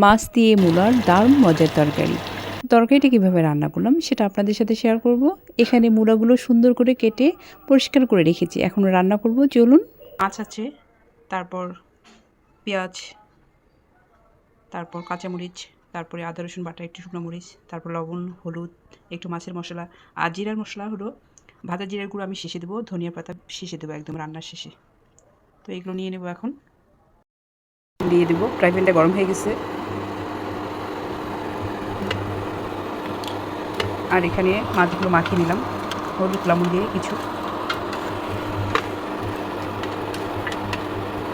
মাছ দিয়ে মূলার দারুণ মজার তরকারি। তরকারিটা কীভাবে রান্না করলাম সেটা আপনাদের সাথে শেয়ার করব। এখানে মূলাগুলো সুন্দর করে কেটে পরিষ্কার করে রেখেছি, এখন রান্না করব। চলুন। মাছ আছে, তারপর পেঁয়াজ, তারপর কাঁচামরিচ, তারপরে আদা রসুন বাটা, একটু শুকনো মরিচ, তারপর লবণ, হলুদ, একটু মাছের মশলা আর জিরার মশলা হলো ভাজা জিরার গুঁড়ো আমি শেষে দেবো, ধনিয়া পাতা শেষে দেবো, একদম রান্নার শেষে। তো এগুলো নিয়ে নেব, এখন দিয়ে দেবো। ফ্রাই প্যানটা গরম হয়ে গেছে, আর এখানে মাছগুলো মাখিয়ে নিলাম হলুদ লবণ দিয়ে কিছু।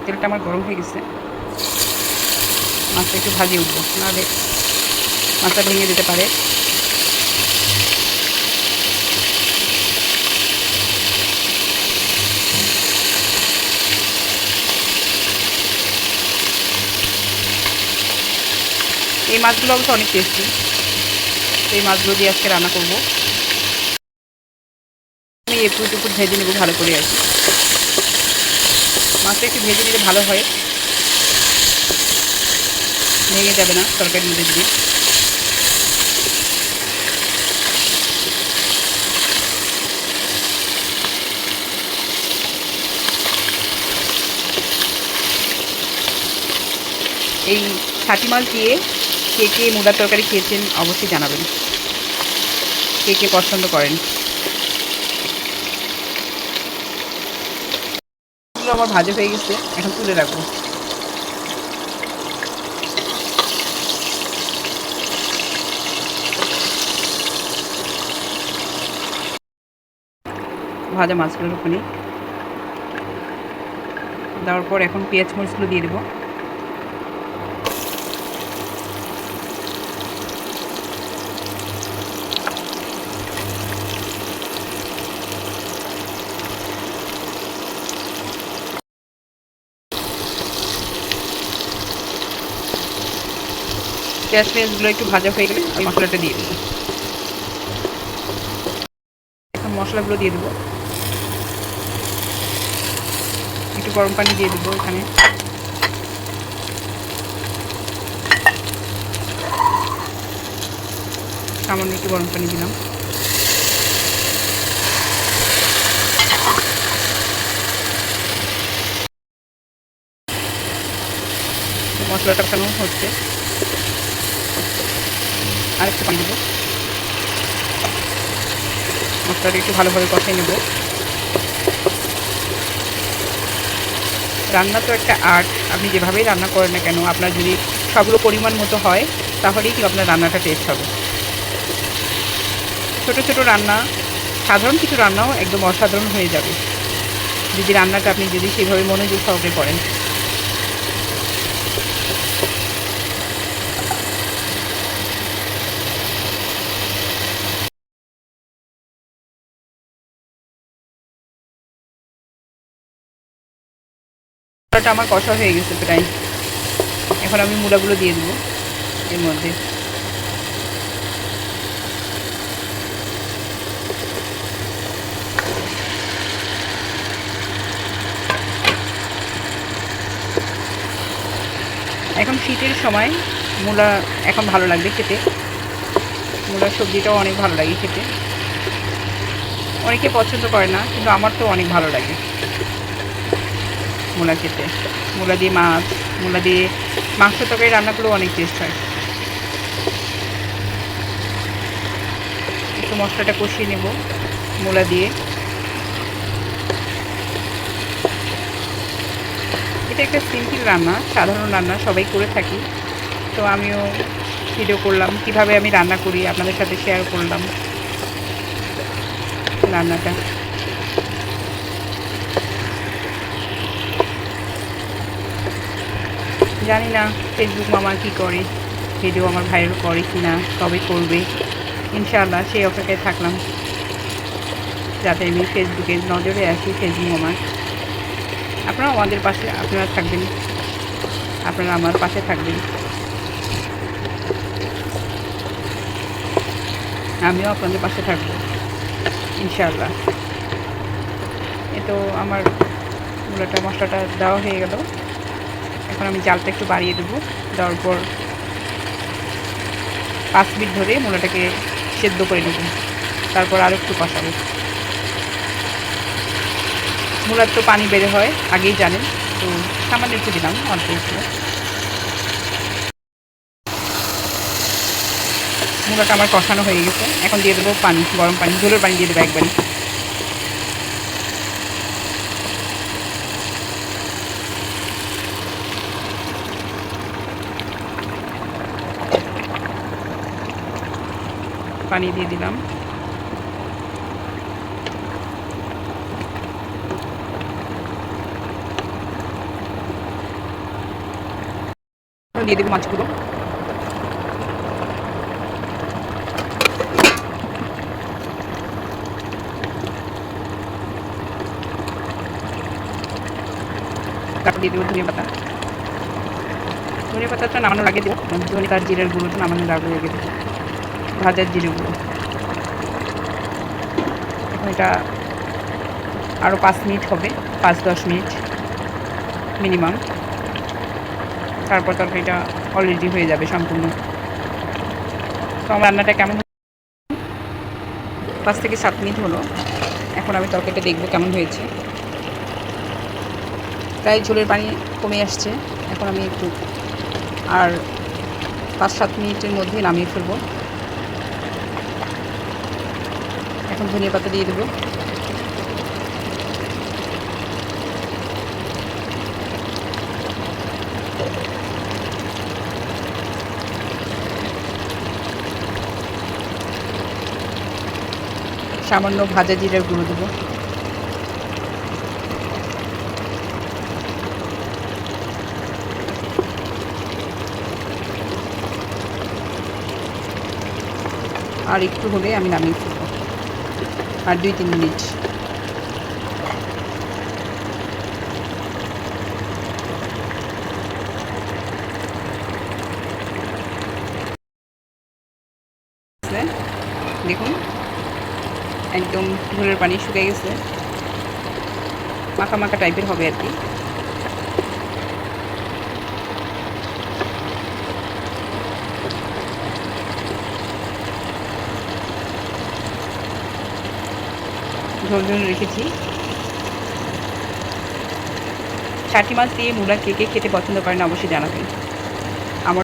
তেলটা আমার গরম হয়ে গেছে, মাছটা একটু ভাজিয়ে উঠবো, নাহলে মাছটা ভেঙে যেতে পারে। এই মাছগুলো অবশ্য অনেক টেস্টি, এই মাছগুলো দিয়ে আজকে রান্না করবো। আমি একটু ভেজে নেবো ভালো করে আর কি। মাছটা একটু ভেজে নিলে ভালো হয়, ভেঙে যাবে না তরকারির মধ্যে দিয়ে। এই ছাটি মাছ দিয়ে কে কে মূলার তরকারি খেয়েছেন অবশ্যই জানাবেন, কে কে পছন্দ করেন। এগুলো আমার ভাজা হয়ে গেছে, এখন তুলে রাখবো। ভাজা মাছগুলোর উপরে দেওয়ার পর এখন পেঁয়াজ মরিচগুলো দিয়ে দেবো। পেঁয়াজগুলো একটু ভাজা হয়ে গেলে আমি মশলাটা দিয়ে দেবো। এখন মশলাগুলো দিয়ে দেবো, একটু গরম পানি দিয়ে দেবো। এখানে সামান্য একটু গরম পানি দিলাম। মশলাটা কেন হচ্ছে, আর একটু পানি দেবো। মশলাটা একটু ভালোভাবে কষিয়ে নেব। রান্না তো একটা আর্ট, আপনি যেভাবেই রান্না করেন না কেন, আপনার যদি সবগুলো পরিমাণ মতো হয় তাহলেই কি আপনার রান্নাটা টেস্ট হবে। ছোটো ছোটো রান্না, সাধারণ কিছু রান্নাও একদম অসাধারণ হয়ে যাবে যদি রান্নাটা আপনি যদি সেভাবে মনোযোগ সহকারে করেন। মশলাটা আমার কষা হয়ে গেছে প্রায়, এখন আমি মূলাগুলো দিয়ে দেবো এর মধ্যে। এখন শীতের সময় মূলা এখন ভালো লাগবে খেতে, মূলার সবজিটাও অনেক ভালো লাগে খেতে। অনেকে পছন্দ করে না, কিন্তু আমার তো অনেক ভালো লাগে মূলা খেতে। মূলা দিয়ে মাছ, মূলা দিয়ে মাংস তরকারি রান্না করলেও অনেক টেস্ট হয়। একটু মশলাটা কষিয়ে নেব মূলা দিয়ে। এটা একটা সিম্পল রান্না, সাধারণ রান্না, সবাই করে থাকি। তো আমিও ভিডিও করলাম কিভাবে আমি রান্না করি, আপনাদের সাথে শেয়ার করলাম রান্নাটা। জানি না ফেসবুক মামা কী করে, ভিডিও আমার ভাইরাল করে কি না, কবে করবে। ইনশাআল্লাহ সেই অপেক্ষায় থাকলাম যাতে আমি ফেসবুকে নজরে আসি ফেসবুক মামার। আপনারাও আমাদের পাশে, আপনারা থাকবেন, আপনারা আমার পাশে থাকবেন, আমিও আপনাদের পাশে থাকবো ইনশাআল্লাহ। এ তো আমার মূলাটা মশলাটা দেওয়া হয়ে গেল, এখন আমি জালটা একটু বাড়িয়ে দেবো। দেওয়ার পর 5 মিনিট ধরে মূলাটাকে সেদ্ধ করে নেব, তারপর আরও একটু কষাবো। মূলার তো পানি বের হয় আগেই জানেন, তো সামান্য একটু দিলাম, অল্প একটু। মূলাটা আমার কষানো হয়ে গেছে, এখন দিয়ে দেবো পানি, গরম পানি, ঝোলের পানি দিয়ে দেবো একবারই। পানি দিয়ে দিলাম। দিয়ে দেবো মাছগুলো। তারপর দিয়ে দেবো ধনিয়া পাতা। ধনিয়া পাতাটা নামানোর আগে দেবো, ধনিয়া তার জিরের গুঁড়োটা নামানোর আগে দেবো, ভাজার জিরে গুঁড়ো। এখন এটা আরও 5 মিনিট হবে, 5-10 মিনিট মিনিমাম। তারপর তরকারিটা অলরেডি হয়ে যাবে সম্পূর্ণ। তো আমার রান্নাটা কেমন, 5 থেকে 7 মিনিট হলো। এখন আমি তরকারিটা দেখবো কেমন হয়েছে। প্রায় ঝোলের পানি কমে আসছে। এখন আমি একটু আর 5-7 মিনিটের মধ্যে নামিয়ে ফেলবো। এখন ধনিয়া পাতা দিয়ে দেবো। সামান্য ভাজা জিরার গুঁড়ো দেবো। আর একটু হলে আমি নামিয়ে ফেলবো, আর 2-3 মিনিট। দেখুন একদম ঝোলের পানি শুকিয়ে গেছে, মাখা মাখা টাইপের হবে আর কি। ঝোল ঝোল রেখেছি। ছাটি মাছ দিয়ে মূলা কে কে খেতে পছন্দ করেন অবশ্যই জানাবেন।